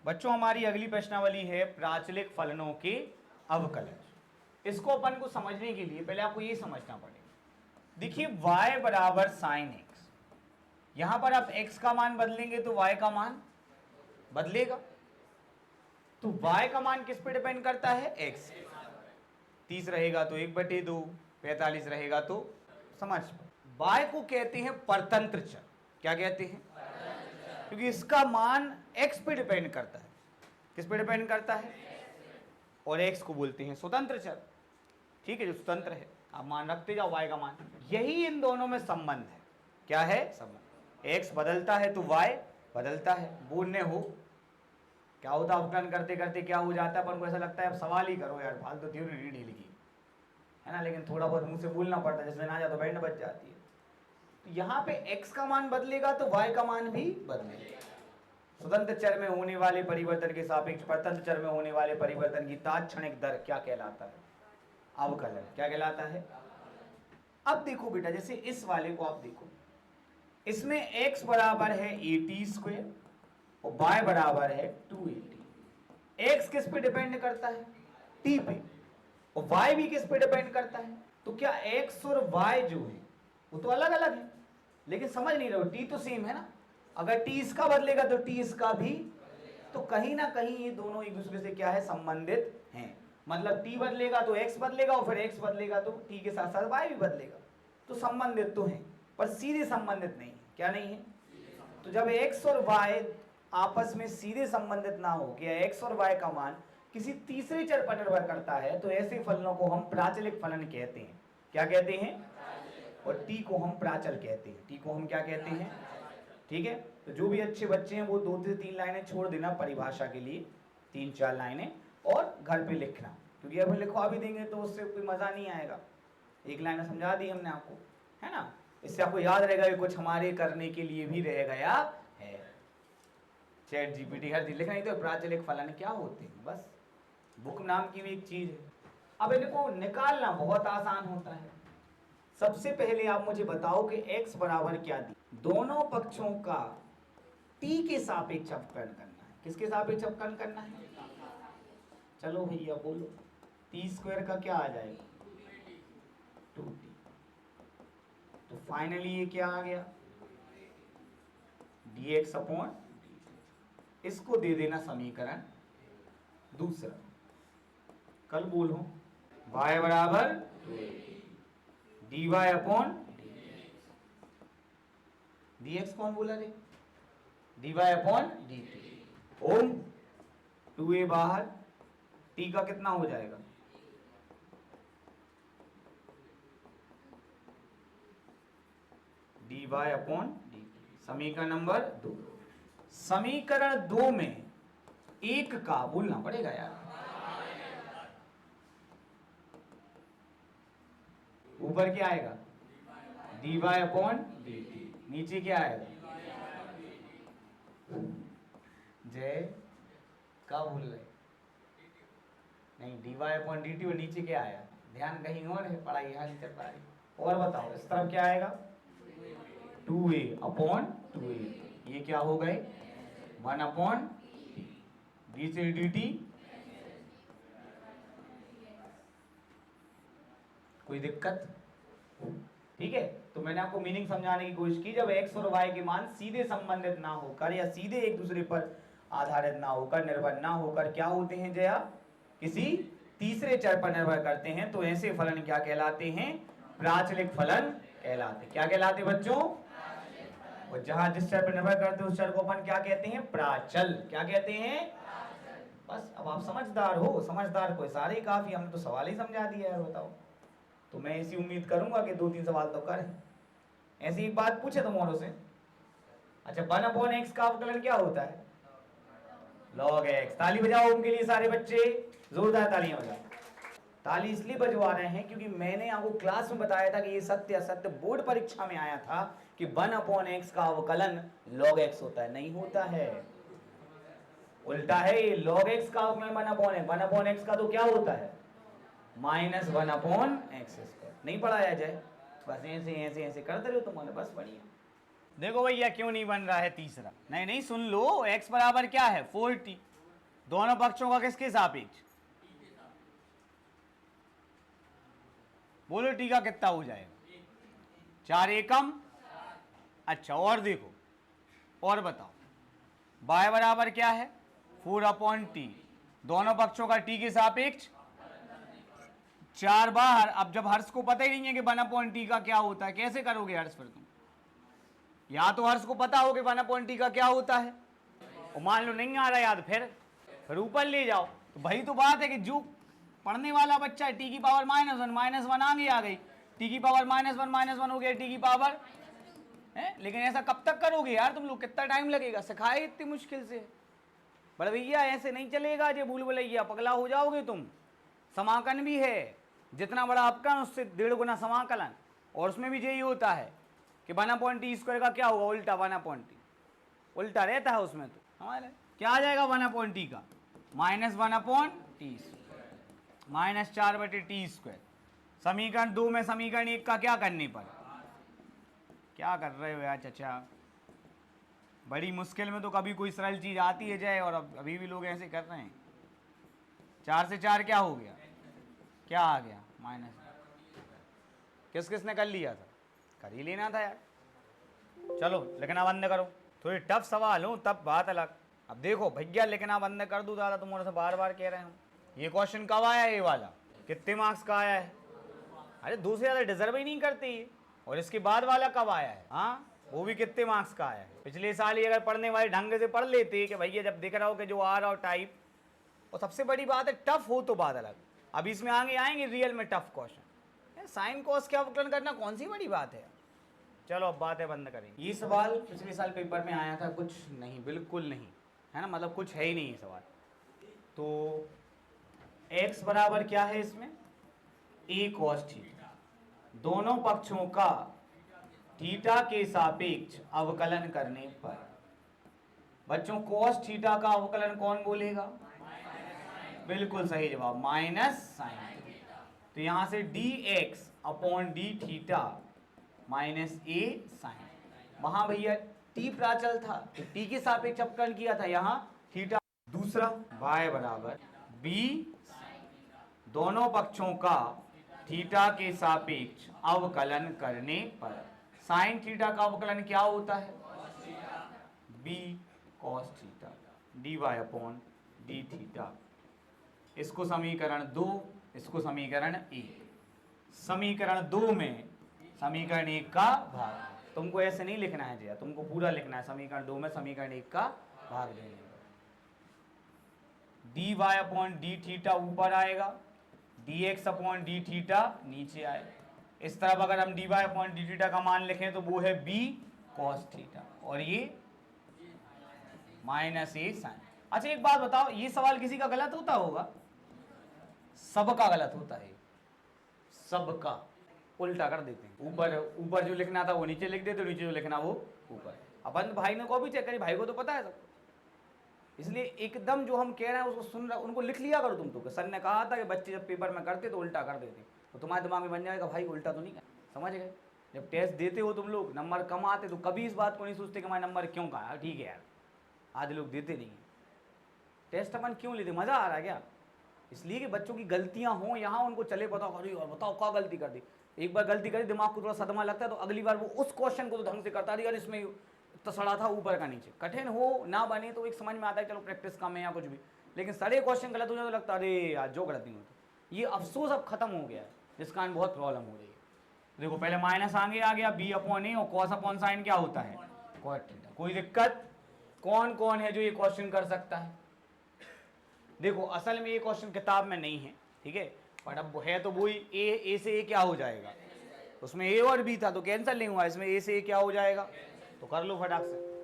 बच्चों हमारी अगली प्रश्नावली है प्राचलिक फलनों के अवकलज। इसको अपन को समझने के लिए पहले आपको ये समझना पड़ेगा। देखिए y बराबर साइन एक्स, यहां पर आप x का मान बदलेंगे तो y का मान बदलेगा। तो y का मान किस पे डिपेंड करता है? x। 30 रहेगा तो 1/2, 45 रहेगा तो समझ। y को कहते हैं परतंत्र चर। क्या कहते हैं? क्योंकि इसका मान x पे डिपेंड करता है। किस पे डिपेंड करता है? और x को बोलते हैं स्वतंत्र चर। ठीक है, जो स्वतंत्र है आप मान रखते जाओ y का मान। यही इन दोनों में संबंध है। क्या है संबंध? x बदलता है तो y बदलता है। बोलने हो क्या होता है, अवकलन करते करते क्या हो जाता है, अपन को ऐसा लगता है अब सवाल ही करो यार, फालतू तो थ्योरी नहीं ढील की है ना, लेकिन थोड़ा बहुत मुंह से बोलना पड़ता है, जिसमें ना जाए तो बैंड बच जाती है। तो यहाँ पे x का मान बदलेगा तो y का मान भी बदलेगा। स्वतंत्र चर में होने वाले परिवर्तन के सापेक्ष परतंत्र चर में होने वाले परिवर्तन की तात्क्षणिक दर क्या कहलाता है? अवकलन। क्या कहलाता है? अब देखो बेटा, जैसे इस वाले को आप देखो, इसमें x बराबर है 80² और y बराबर है 280। x किस पे डिपेंड करता है? t पे। और y भी किस पे डिपेंड करता है? तो क्या x और y जो है वो तो अलग अलग है, लेकिन समझ नहीं रहे हो, t तो सेम है ना। अगर t इसका बदलेगा तो t इसका भी, तो कहीं ना कहीं ये दोनों एक दूसरे से क्या है? संबंधित हैं। मतलब t बदलेगा तो x बदलेगा और फिर x बदलेगा तो t के साथ साथ y भी बदलेगा। तो संबंधित तो हैं पर सीधे संबंधित नहीं है। क्या नहीं है? तो जब x और y आपस में सीधे संबंधित ना हो कि x और y का मान किसी तीसरे चर पर निर्भर करता है, तो ऐसे फलनों को हम प्राचलिक फलन कहते हैं। क्या कहते हैं? और t को हम प्राचल कहते हैं। t को हम क्या कहते हैं? ठीक है, तो जो भी अच्छे बच्चे हैं वो 2 से 3 लाइनें छोड़ देना परिभाषा के लिए, 3-4 लाइनें, और घर पे लिखना, क्योंकि अगर लिखवा भी देंगे तो उससे कोई मजा नहीं आएगा। एक लाइन समझा दी हमने आपको, है ना, इससे आपको याद रहेगा कि कुछ हमारे करने के लिए भी रह गया है। चैट जीपीटी हर चीज लिखना, नहीं तो प्राचलिक फलन क्या होते हैं, बस बुक नाम की भी एक चीज है। अब इनको निकालना बहुत आसान होता है। सबसे पहले आप मुझे बताओ कि x बराबर क्या दी, दोनों पक्षों का t के सापेक्ष अवकलन करना है। किसके सापेक्ष अवकलन करना है? चलो भैया बोलो, t² का क्या आ जाएगा? 2t। तो फाइनली ये क्या आ गया? dx/, इसको दे देना समीकरण दूसरा। कल बोलो y बराबर dx कौन बोला रे? dy/dt। ओम 2a बाहर, t का कितना हो जाएगा? dy/dt। समीकरण नंबर 2। समीकरण 2 में 1 का बोलना पड़ेगा यार, ऊपर क्या आएगा? dy/dt। नीचे क्या आएगा? जय क्या बोल रहे? नहीं, dy/dt और नीचे क्या आया? ध्यान कहीं और है, पढ़ाई यहाँ नहीं चल पा रही। और बताओ, इस तरफ क्या आएगा? 2a/2a। ये क्या हो गए? 1/d से dt। कोई दिक्कत? ठीक है, तो मैंने आपको मीनिंग समझाने की कोशिश की। जब x और y के मान सीधे संबंधित ना होकर या सीधे एक दूसरे पर आधारित ना होकर, निर्भर ना होकर क्या होते हैं जया? किसी तीसरे चर पर निर्भर करते हैं, तो ऐसे फलन क्या कहलाते हैं? प्राचलिक फलन कहलाते। क्या कहलाते बच्चों? और जहां जिस चर पर निर्भर करते हैं उस चर को अपन क्या कहते हैं? प्राचल। क्या कहते हैं? बस अब आप समझदार हो, समझदार को सारे ही काफी, हमने तो सवाल ही समझा दिया है। बताओ, तो मैं ऐसी उम्मीद करूंगा कि 2-3 सवाल तो करें। ऐसी एक बात पूछे तुम्हारों से, अच्छा 1/x का अवकलन क्या होता है? log x। ताली बजाओ उनके लिए सारे बच्चे, जोरदार तालियां बजाओ। ताली इसलिए बजवा रहे हैं क्योंकि मैंने आपको क्लास में बताया था कि ये सत्य असत्य बोर्ड परीक्षा में आया था कि 1/x का अवकलन log x होता है। नहीं होता है, उल्टा है। ये log x का अवकलन 1/x का तो क्या होता है? -1/x²। नहीं पढ़ाया जाए, बस ऐसे ऐसे ऐसे करते रहो तुम्हारे, बस बढ़िया। देखो भैया क्यों नहीं बन रहा है तीसरा? नहीं नहीं सुन लो, x बराबर क्या है? 4t। दोनों पक्षों का किसके सापेक्ष? बोलो टीका कितना हो जाएगा? 4 एकम। अच्छा और देखो और बताओ, y बराबर क्या है? 4/t। दोनों पक्षों का t के सापेक्ष 4 बाहर। अब जब हर्ष को पता ही नहीं है कि 1/t का क्या होता है, कैसे करोगे हर्ष फिर तुम? या तो हर्ष को पता हो कि 1/t का क्या होता है, और मान लो नहीं आ रहा याद, फिर ऊपर ले जाओ। तो भाई तो बात है कि जो पढ़ने वाला बच्चा है t की पावर -1 आगे आ गई, t की पावर -1 हो गया t की पावर है। लेकिन ऐसा कब तक करोगे यार तुम लोग? कितना टाइम लगेगा? सिखाए इतनी मुश्किल से। बड़े भैया ऐसे नहीं चलेगा, जे भूल भुलैया, पगला हो जाओगे तुम। समाकलन भी है, जितना बड़ा अपकरण उससे 1.5 गुना समाकलन, और उसमें भी यही होता है कि 1/t² का क्या होगा? उल्टा 1/t, उल्टा रहता है उसमें। तो हमारे क्या आ जाएगा 1/t का? -1/t, -4/t²। समीकरण 2 में समीकरण 1 का क्या करने पर? क्या कर रहे हो यार चचा? बड़ी मुश्किल में तो कभी कोई सरल चीज आती है जाए, और अभी भी लोग ऐसे कर रहे हैं। 4 से 4 क्या हो गया? क्या आ गया? माइनस। किस किसने कर लिया था? कर ही लेना था यार। चलो लिखना बंद करो, थोड़ी टफ सवाल हो तब बात अलग। अब देखो भैया लिखना बंद कर दो दादा, तुम्हारे से बार बार कह रहे हूँ। ये क्वेश्चन कब आया? ये वाला कितने मार्क्स का आया है? अरे 2 से ज़्यादा डिजर्व ही नहीं करते ये। और इसके बाद वाला कब आया है? हाँ, वो भी कितने मार्क्स का आया है? पिछले साल ही अगर पढ़ने वाले ढंग से पढ़ लेते कि भैया जब दिख रहा हो कि जो आ रहा हो टाइप, और सबसे बड़ी बात है टफ हो तो बात अलग। अब इसमें आगे आएंगे रियल में टफ क्वेश्चन। साइन कॉस के अवकलन करना कौन सी बड़ी बात है? चलो अब बातें बंद करेंगे। ये सवाल पिछले साल पेपर में आया था, कुछ नहीं, बिल्कुल नहीं है ना, मतलब कुछ है ही नहीं ये सवाल। तो x बराबर क्या है इसमें? a cos theta. दोनों पक्षों का थीटा के सापेक्ष अवकलन करने पर, बच्चों cos थीटा का अवकलन कौन बोलेगा? बिल्कुल सही जवाब, माइनस साइन थीटा। तो यहां से dx/d theta minus a sign. वहां भैया t प्राचल था तो t के सापेक्ष अवकलन किया था, यहाँ थीटा। दूसरा y बराबर b, दोनों पक्षों का थीटा के सापेक्ष अवकलन करने पर साइन थीटा का अवकलन क्या होता है? b cos theta dy/d theta. इसको समीकरण 2, इसको समीकरण 1। समीकरण 2 में समीकरण 1 का भाग। तुमको ऐसे नहीं लिखना है जया, तुमको पूरा लिखना है। समीकरण 2 में समीकरण 1 का भाग देने। dy/d थीटा ऊपर आएगा, dx/d थीटा नीचे आएगा। इस तरफ अगर हम dy/d थीटा का मान लिखें तो वो है b cos थीटा, और ये माइनस a साइन। अच्छा एक बात बताओ, ये सवाल किसी का गलत होता होगा? सबका गलत होता है, सबका। उल्टा कर देते हैं, ऊपर जो लिखना था वो नीचे लिख देते, नीचे जो लिखना वो ऊपर। अपन भाई ने को भी चेक करी, भाई को तो पता है सब, इसलिए एकदम जो हम कह रहे हैं उसको सुन रहे, उनको लिख लिया करो तुम। तो सर ने कहा था कि बच्चे जब पेपर में करते तो उल्टा कर देते, तो तुम्हारे दिमाग में बन जाएगा भाई उल्टा तो नहीं कर। समझ गए? जब टेस्ट देते हो तुम लोग, नंबर कम आते तो कभी इस बात को नहीं सोचते कि हमारे नंबर क्यों कहा। ठीक है यार, आज लोग देते नहीं है टेस्ट। अपन क्यों लेते? मज़ा आ रहा है क्या? इसलिए कि बच्चों की गलतियां हों यहाँ, उनको चले बताओ, अरे और बताओ क्या गलती कर दी। एक बार गलती करी, दिमाग को थोड़ा सदमा लगता है, तो अगली बार वो उस क्वेश्चन को तो ढंग से करता है, इसमें तो सड़ा था ऊपर का नीचे। कठिन हो ना बने तो एक समझ में आता है चलो प्रैक्टिस कम है या कुछ भी, लेकिन सारे क्वेश्चन गलत हो जाए तो लगता है अरे यार जो गलत नहीं होती। ये अफसोस अब खत्म हो गया है, जिस कारण बहुत प्रॉब्लम हो रही है। देखो पहले माइनस आगे आ गया, b/a, और cos/sin क्या होता है? cot theta. कोई दिक्कत? कौन कौन है जो ये क्वेश्चन कर सकता है? देखो असल में ये क्वेश्चन किताब में नहीं है, ठीक है, पर अब है तो वही ए से ए क्या हो जाएगा? उसमें ए और बी था तो कैंसिल नहीं हुआ, इसमें ए से ए क्या हो जाएगा? तो कर लो फटाक से।